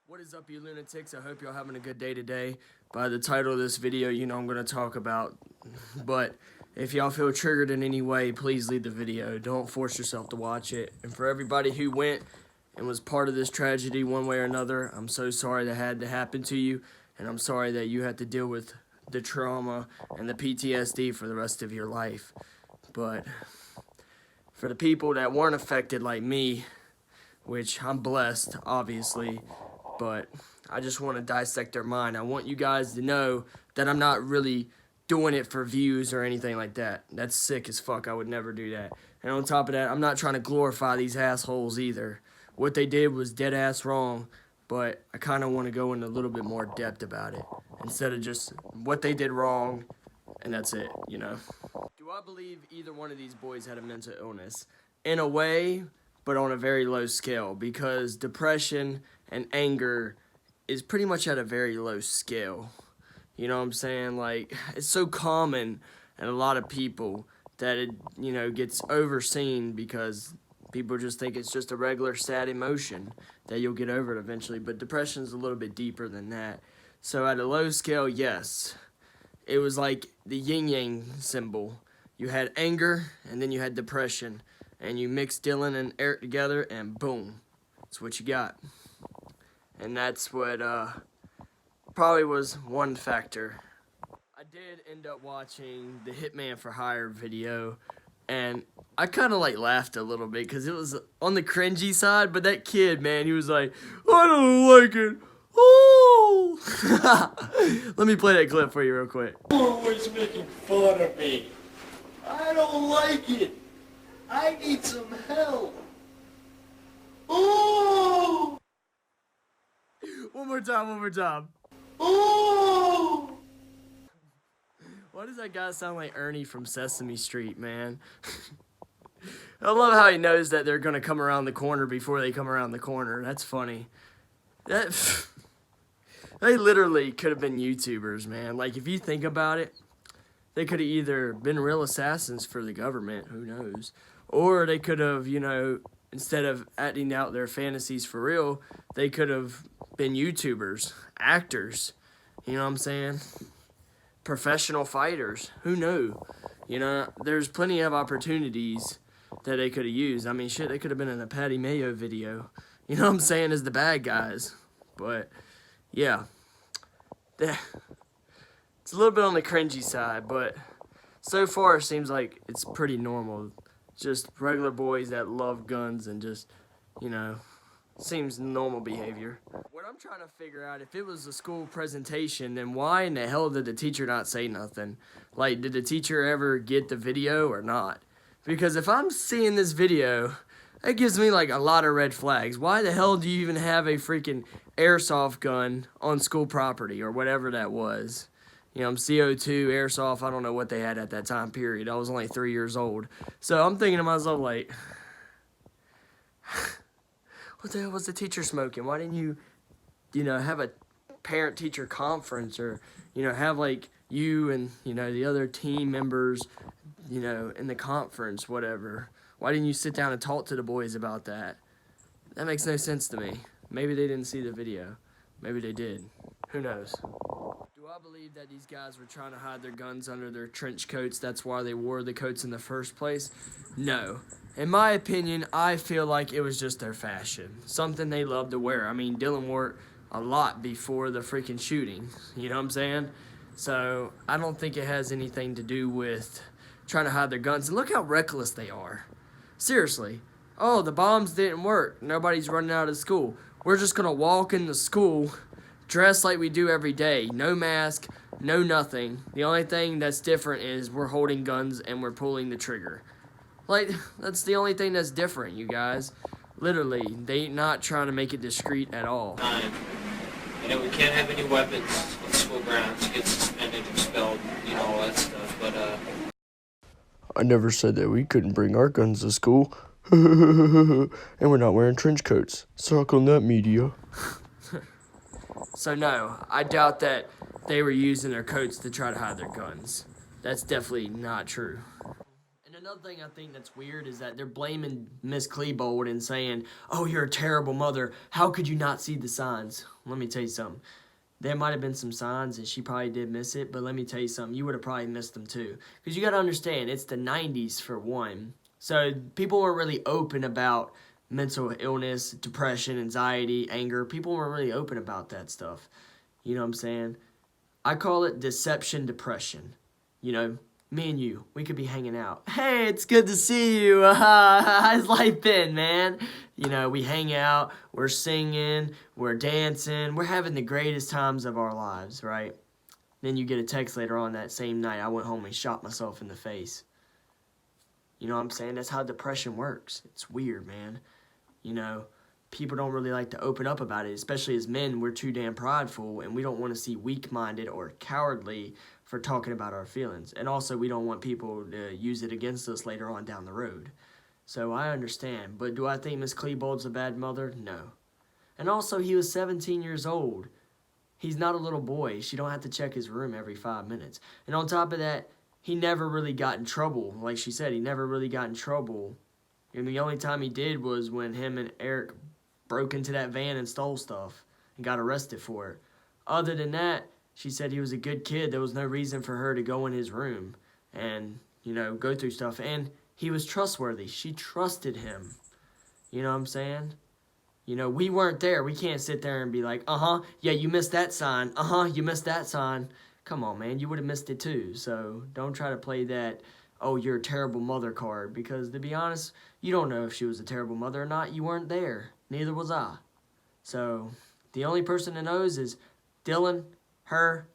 What is up, you lunatics? I hope y'all having a good day today. By the title of this video, you know I'm going to talk about. But if y'all feel triggered in any way, please leave the video. Don't force yourself to watch it. And for everybody who went and was part of this tragedy one way or another, I'm so sorry that had to happen to you. And I'm sorry that you had to deal with the trauma and the PTSD for the rest of your life. But for the people that weren't affected like me, which I'm blessed, obviously, but I just want to dissect their mind. I want you guys to know that I'm not really doing it for views or anything like that. That's sick as fuck. I would never do that. And on top of that, I'm not trying to glorify these assholes either. What they did was dead ass wrong, but I kind of want to go into a little bit more depth about it instead of just what they did wrong and that's it, you know. Do I believe either one of these boys had a mental illness? In a way, but on a very low scale, because depression and anger is pretty much at a very low scale. You know what I'm saying? Like, it's so common in a lot of people that it, you know, gets overseen because people just think it's just a regular sad emotion that you'll get over it eventually. But depression's a little bit deeper than that. So at a low scale, yes. It was like the yin-yang symbol. You had anger, and then you had depression. And you mix Dylan and Eric together, and boom. That's what you got. And that's what probably was one factor. I did end up watching the Hitman for Hire video, and I kind of like laughed a little bit because it was on the cringy side, but that kid, man, he was like, I don't like it. Oh! Let me play that clip for you real quick. You're always making fun of me. I don't like it. I need some help. Oh! One more time. Oh! Why does that guy sound like Ernie from Sesame Street, man? I love how he knows that they're going to come around the corner before they come around the corner. That's funny. They literally could have been YouTubers, man. Like, if you think about it, they could have either been real assassins for the government, who knows, or they could have, you know, instead of acting out their fantasies for real, they could have been YouTubers, actors, you know what I'm saying? Professional fighters, who knew? You know, there's plenty of opportunities that they could have used. I mean, shit, they could have been in a Patty Mayo video, you know what I'm saying, as the bad guys. But, yeah, it's a little bit on the cringy side, but so far it seems like it's pretty normal. Just regular boys that love guns and just, you know, seems normal behavior. What I'm trying to figure out, if it was a school presentation, then why in the hell did the teacher not say nothing? Like, did the teacher ever get the video or not? Because if I'm seeing this video, that gives me like a lot of red flags. Why the hell do you even have a freaking airsoft gun on school property or whatever that was? You know, I'm CO2, airsoft, I don't know what they had at that time period. I was only 3 years old. So I'm thinking to myself, like, what the hell was the teacher smoking? Why didn't you, you know, have a parent-teacher conference or, you know, have, like, you and, you know, the other team members, you know, in the conference, whatever. Why didn't you sit down and talk to the boys about that? That makes no sense to me. Maybe they didn't see the video. Maybe they did. Who knows? Do I believe that these guys were trying to hide their guns under their trench coats? That's why they wore the coats in the first place? No. In my opinion, I feel like it was just their fashion. Something they loved to wear. I mean, Dylan wore it a lot before the freaking shooting. You know what I'm saying? So, I don't think it has anything to do with trying to hide their guns. And look how reckless they are. Seriously. Oh, the bombs didn't work. Nobody's running out of school. We're just going to walk into school dressed like we do every day. No mask, no nothing. The only thing that's different is we're holding guns and we're pulling the trigger. Like, that's the only thing that's different, you guys. Literally, they not trying to make it discreet at all. You know, we can't have any weapons on school grounds. You get suspended, expelled, you know, all that stuff. But, I never said that we couldn't bring our guns to school. And we're not wearing trench coats. Suck on that, media. So no, I doubt that they were using their coats to try to hide their guns. That's definitely not true. And another thing I think that's weird is that they're blaming Miss Klebold and saying, "Oh, you're a terrible mother. How could you not see the signs?" Let me tell you something. There might have been some signs, and she probably did miss it, but let me tell you something. You would have probably missed them too. Because you got to understand, it's the 90s for one. So people weren't really open about mental illness, depression, anxiety, anger. People weren't really open about that stuff. You know what I'm saying? I call it deception depression. You know, me and you, we could be hanging out. Hey, it's good to see you. How's life been, man? You know, we hang out, we're singing, we're dancing, we're having the greatest times of our lives, right? Then you get a text later on that same night, I went home and shot myself in the face. You know what I'm saying? That's how depression works. It's weird, man. You know, people don't really like to open up about it, especially as men. We're too damn prideful, and we don't want to see weak-minded or cowardly for talking about our feelings. And also, we don't want people to use it against us later on down the road. So I understand, but do I think Miss Klebold's a bad mother? No. And also, he was 17 years old. He's not a little boy. She don't have to check his room every 5 minutes. And on top of that, he never really got in trouble. Like she said, he never really got in trouble. And the only time he did was when him and Eric broke into that van and stole stuff and got arrested for it. Other than that, she said he was a good kid. There was no reason for her to go in his room and, you know, go through stuff. And he was trustworthy. She trusted him. You know what I'm saying? You know, we weren't there. We can't sit there and be like, yeah, you missed that sign. You missed that sign. Come on, man. You would have missed it too. So don't try to play that, oh, you're a terrible mother card. Because to be honest, you don't know if she was a terrible mother or not. You weren't there. Neither was I. So the only person that knows is Dylan, her,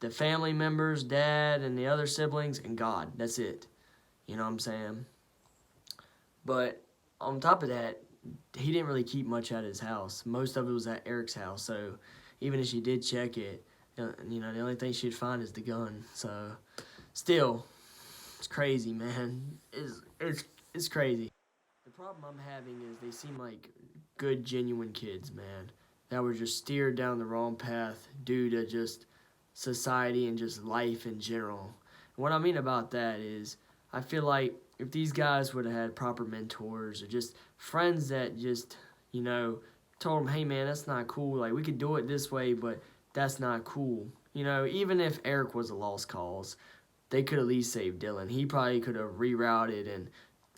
the family members, dad, and the other siblings, and God. That's it. You know what I'm saying? But on top of that, he didn't really keep much at his house. Most of it was at Eric's house. So even if she did check it, you know, the only thing she'd find is the gun. So still, it's crazy, man. It's crazy. The problem I'm having is they seem like good, genuine kids, man, that were just steered down the wrong path due to just society and just life in general. And what I mean about that is I feel like if these guys would have had proper mentors or just friends that just, you know, told them, hey, man, that's not cool. Like, we could do it this way, but that's not cool. You know, even if Eric was a lost cause, they could at least save Dylan. He probably could have rerouted and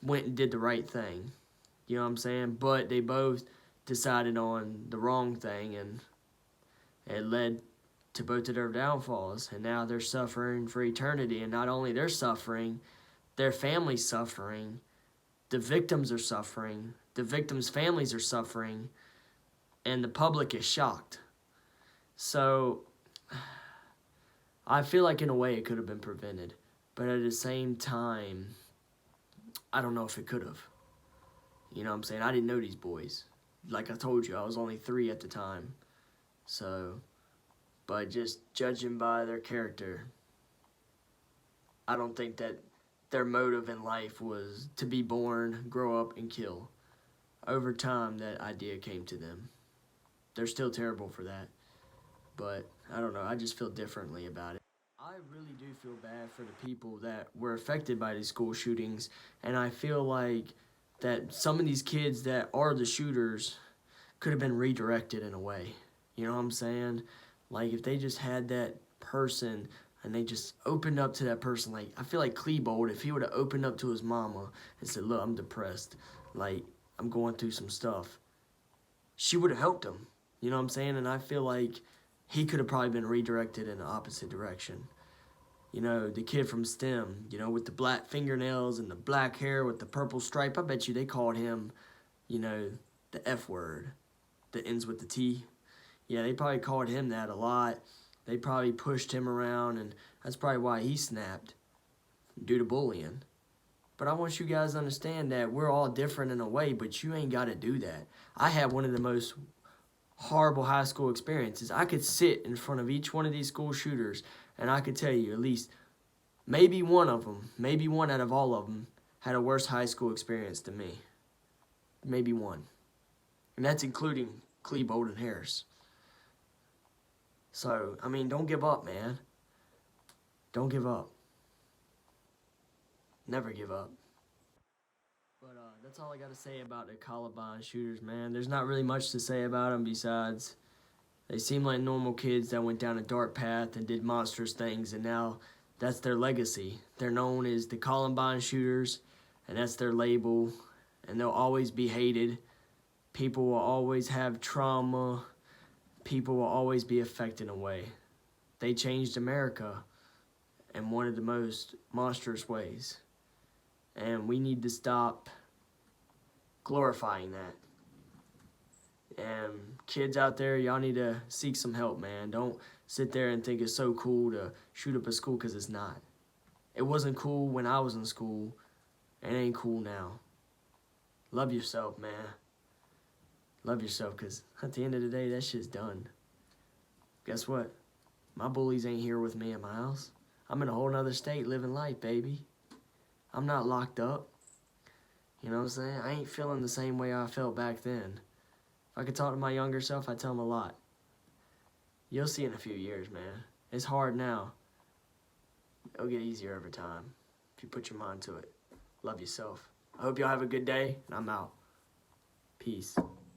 went and did the right thing. You know what I'm saying? But they both decided on the wrong thing, and it led to both of their downfalls. And now they're suffering for eternity. And not only they're suffering, their family's suffering. The victims are suffering. The victims' families are suffering. And the public is shocked. So I feel like in a way it could have been prevented. But at the same time, I don't know if it could have. You know what I'm saying? I didn't know these boys. Like I told you, I was only 3 at the time. So, but just judging by their character, I don't think that their motive in life was to be born, grow up, and kill. Over time, that idea came to them. They're still terrible for that. But, I don't know, I just feel differently about it. I really do feel bad for the people that were affected by these school shootings. And I feel like that some of these kids that are the shooters could have been redirected in a way. You know what I'm saying? Like, if they just had that person and they just opened up to that person. Like, I feel like Klebold, if he would have opened up to his mama and said, look, I'm depressed. Like, I'm going through some stuff. She would have helped him. You know what I'm saying? And I feel like he could have probably been redirected in the opposite direction. You know, the kid from STEM, you know, with the black fingernails and the black hair with the purple stripe, I bet you they called him, you know, the F word that ends with the T. Yeah, they probably called him that a lot. They probably pushed him around, and that's probably why he snapped, due to bullying. But I want you guys to understand that we're all different in a way, but you ain't got to do that. I had one of the most horrible high school experiences. I could sit in front of each one of these school shooters, and I could tell you at least maybe one of them, maybe one out of all of them, had a worse high school experience than me. Maybe one. And that's including Klebold and Harris. So, I mean, don't give up, man. Don't give up. Never give up. But that's all I got to say about the Columbine shooters, man. There's not really much to say about them besides they seem like normal kids that went down a dark path and did monstrous things, and now that's their legacy. They're known as the Columbine shooters, and that's their label, and they'll always be hated. People will always have trauma. People will always be affected in a way. They changed America in one of the most monstrous ways. And we need to stop glorifying that. And kids out there, y'all need to seek some help, man. Don't sit there and think it's so cool to shoot up a school, because it's not. It wasn't cool when I was in school. It ain't cool now. Love yourself, man. Love yourself, because at the end of the day, that shit's done. Guess what? My bullies ain't here with me at my house. I'm in a whole nother state living life, baby. I'm not locked up. You know what I'm saying? I ain't feeling the same way I felt back then. If I could talk to my younger self, I'd tell him a lot. You'll see in a few years, man. It's hard now. It'll get easier over time if you put your mind to it. Love yourself. I hope y'all have a good day, and I'm out. Peace.